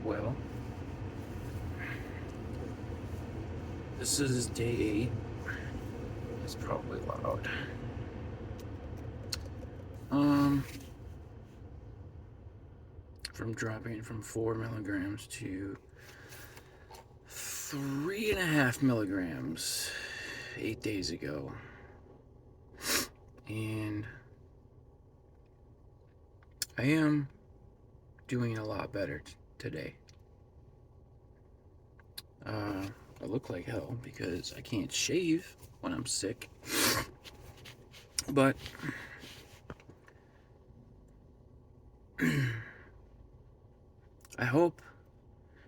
Well, this is day 8. It's probably loud. Um, from dropping from 4 milligrams to 3.5 milligrams 8 days ago. And I am doing a lot better today. I look like hell because I can't shave when I'm sick. But I hope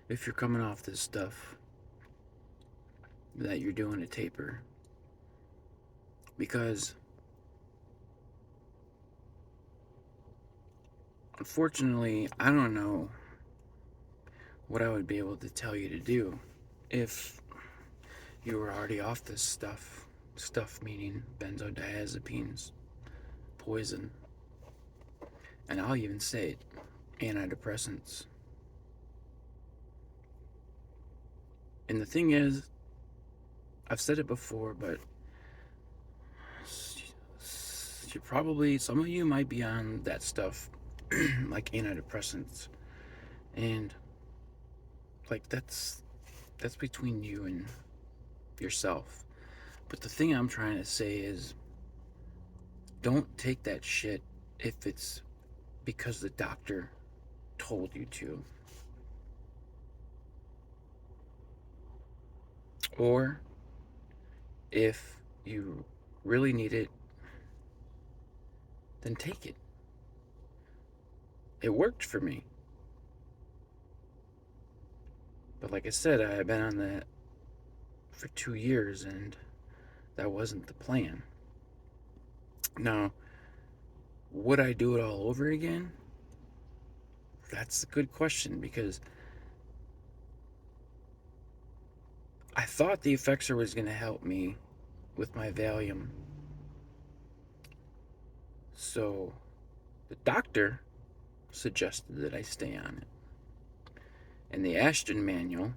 if you're coming off this stuff that you're doing a taper, because unfortunately I don't know what I would be able to tell you to do if you were already off this stuff meaning benzodiazepines, poison, and I'll even say it, antidepressants. And the thing is, I've said it before, but some of you might be on that stuff, like antidepressants, and like that's between you and yourself. But the thing I'm trying to say is, don't take that shit if it's because the doctor told you to, or if you really need it, then take it. It worked for me. But like I said, I have been on that for 2 years, and that wasn't the plan. Now, would I do it all over again? That's a good question, because I thought the Effexor was going to help me with my Valium. So the doctor suggested that I stay on it. And the Ashton manual,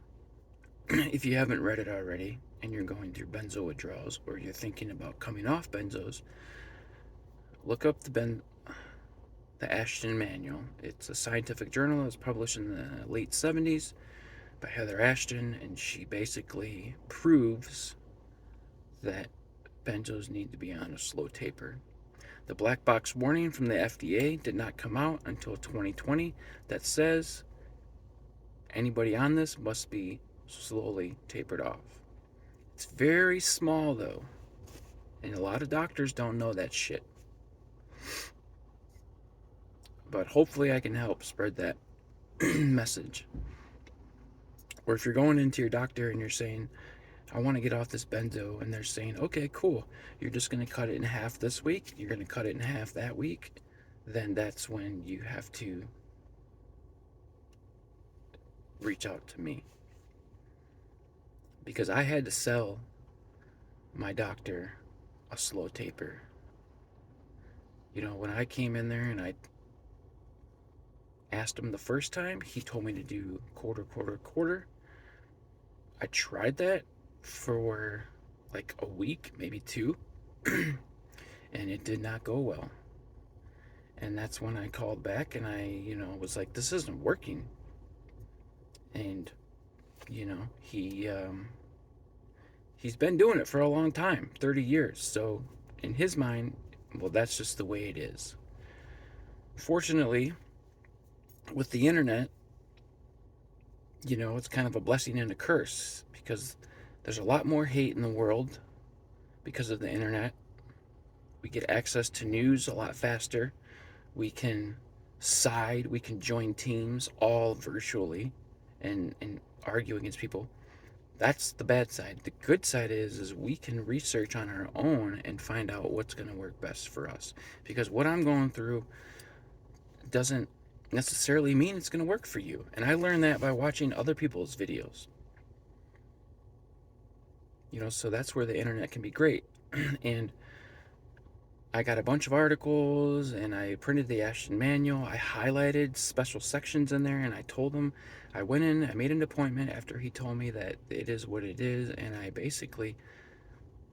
if you haven't read it already and you're going through benzo withdrawals, or you're thinking about coming off benzos, look up the Ashton manual. It's a scientific journal that was published in the late 70s by Heather Ashton, and she basically proves that benzos need to be on a slow taper. The black box warning from the FDA did not come out until 2020 that says anybody on this must be slowly tapered off. It's very small though, and a lot of doctors don't know that shit. But hopefully I can help spread that message. Or if you're going into your doctor and you're saying, I want to get off this benzo, and they're saying, okay, cool, you're just going to cut it in half this week, you're going to cut it in half that week, then that's when you have to reach out to me. Because I had to sell my doctor a slow taper. You know, when I came in there and I asked him the first time, he told me to do quarter, quarter, quarter. I tried that for like a week, maybe 2, and it did not go well. And that's when I called back and I, was like, this isn't working. And, he's been doing it for a long time, 30 years. So in his mind, well, that's just the way it is. Fortunately, with the internet, it's kind of a blessing and a curse, because there's a lot more hate in the world because of the internet. We get access to news a lot faster. We can we can join teams all virtually and argue against people. That's the bad side. The good side is we can research on our own and find out what's going to work best for us. Because what I'm going through doesn't necessarily mean it's going to work for you. And I learned that by watching other people's videos. So that's where the internet can be great. And I got a bunch of articles and I printed the Ashton manual. I highlighted special sections in there and I told him, I went in, I made an appointment after he told me that it is what it is, and I basically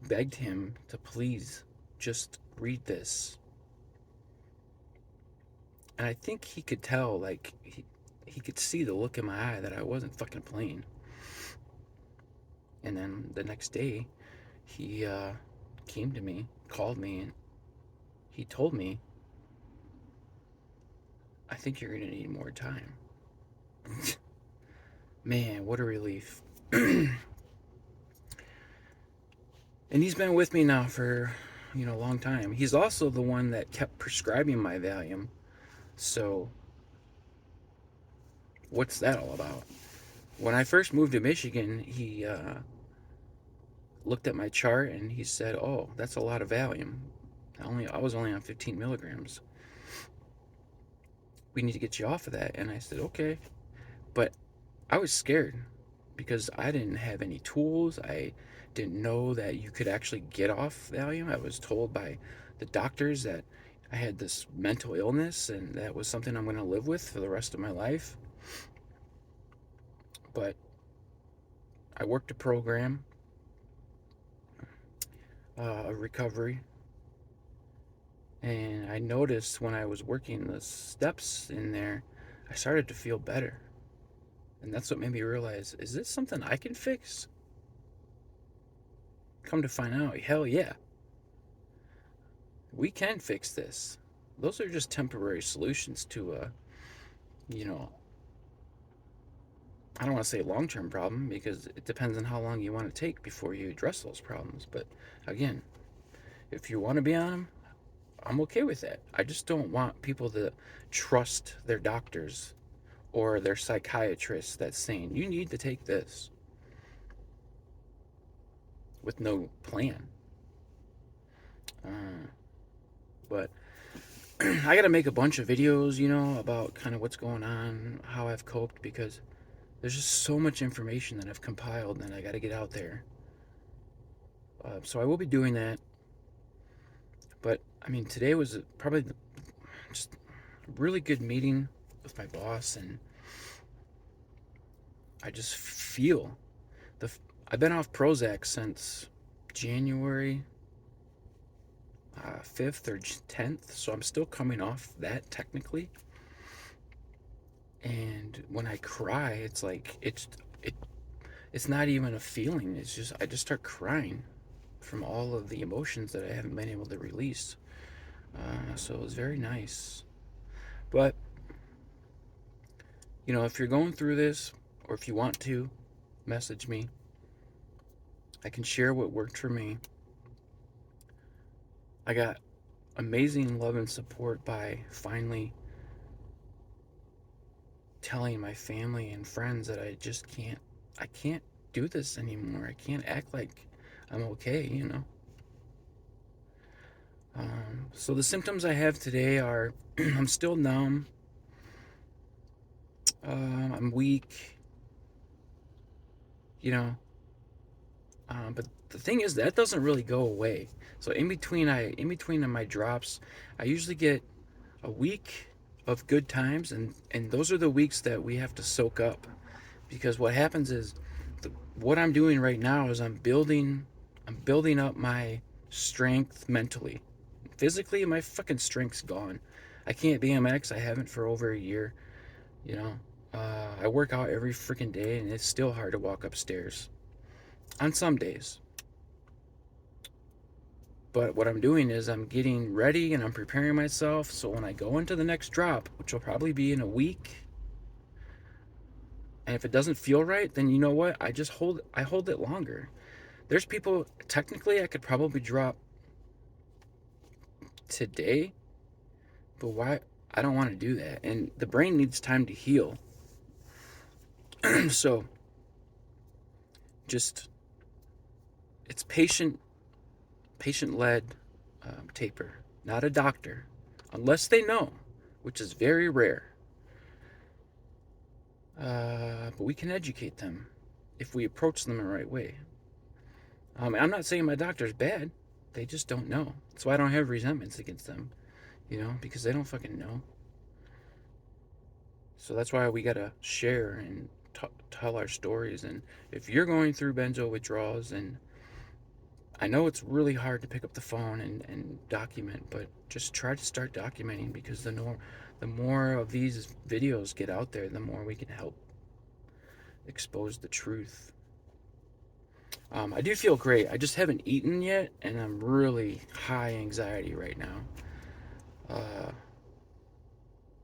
begged him to please just read this. And I think he could tell, like, he could see the look in my eye that I wasn't fucking playing. And then the next day, he came to me, called me, and he told me, I think you're gonna need more time. Man, what a relief. And he's been with me now for, a long time. He's also the one that kept prescribing my Valium. So, what's that all about? When I first moved to Michigan, he looked at my chart and he said, "Oh, that's a lot of Valium. I was only on 15 milligrams. We need to get you off of that." And I said, "Okay," but I was scared because I didn't have any tools. I didn't know that you could actually get off Valium. I was told by the doctors that I had this mental illness and that was something I'm going to live with for the rest of my life. But I worked a program, a recovery, and I noticed when I was working the steps in there, I started to feel better. And that's what made me realize, is this something I can fix? Come to find out, hell yeah. We can fix this. Those are just temporary solutions to you know, I don't want to say long-term problem because it depends on how long you want to take before you address those problems. But again, if you want to be on them, I'm okay with that. I just don't want people to trust their doctors or their psychiatrists that's saying, you need to take this with no plan. But I got to make a bunch of videos, about kind of what's going on, how I've coped, because there's just so much information that I've compiled and I got to get out there. So I will be doing that. But I mean, today was probably just a really good meeting with my boss, and I just feel I've been off Prozac since January 5th or 10th, so I'm still coming off that technically. And when I cry, it's like it's not even a feeling. It's just I just start crying from all of the emotions that I haven't been able to release. So it was very nice. But if you're going through this, or if you want to, message me. I can share what worked for me. I got amazing love and support by finally telling my family and friends that I can't do this anymore. I can't act like I'm okay. So the symptoms I have today are I'm still numb. I'm weak. But the thing is that doesn't really go away. So in between my drops, I usually get a week of good times, and those are the weeks that we have to soak up, because what happens is what I'm doing right now is I'm building up my strength mentally. Physically, my fucking strength's gone. I can't BMX. I haven't for over a year. I work out every freaking day, and it's still hard to walk upstairs on some days. But what I'm doing is I'm getting ready and I'm preparing myself so when I go into the next drop, which will probably be in a week, and if it doesn't feel right, then you know what? I hold it longer. There's people, technically I could probably drop today, but why? I don't want to do that. And the brain needs time to heal. So just it's patient-led taper, not a doctor, unless they know, which is very rare. But we can educate them if we approach them the right way. I'm not saying my doctor's bad. they just don't know. That's why I don't have resentments against them, because they don't fucking know. So that's why we gotta share and tell our stories. And if you're going through benzo withdrawals, and I know it's really hard to pick up the phone and document, but just try to start documenting, because the more of these videos get out there, the more we can help expose the truth. I do feel great. I just haven't eaten yet, and I'm really high anxiety right now,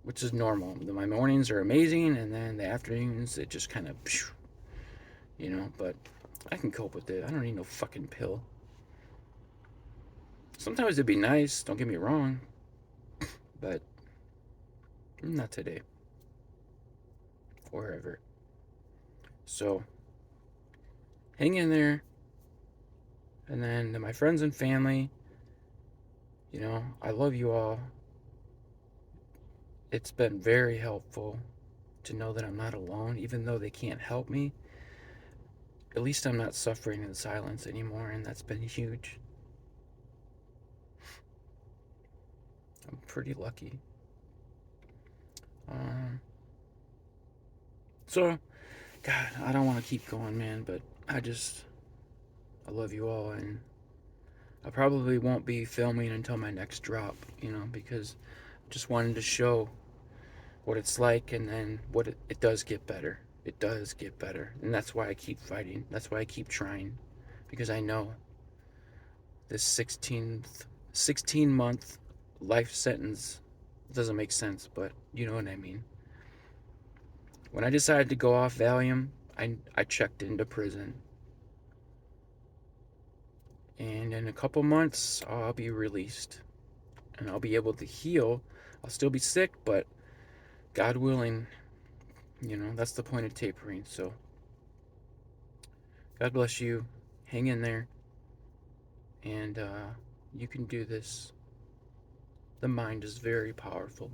which is normal. My mornings are amazing, and then the afternoons, it just kind of, but I can cope with it. I don't need no fucking pill. Sometimes it'd be nice, don't get me wrong, but not today or ever. So, hang in there. And then to my friends and family, I love you all. It's been very helpful to know that I'm not alone, even though they can't help me. At least I'm not suffering in silence anymore, and that's been huge. I'm pretty lucky. So, God, I don't want to keep going, man, but I love you all, and I probably won't be filming until my next drop, because I just wanted to show what it's like, and then what it does get better. It does get better, and that's why I keep fighting. That's why I keep trying, because I know this 16-month life sentence doesn't make sense, but you know what I mean. When I decided to go off Valium, I checked into prison. And in a couple months, I'll be released. And I'll be able to heal. I'll still be sick, but God willing, that's the point of tapering. So, God bless you. Hang in there. And you can do this. The mind is very powerful.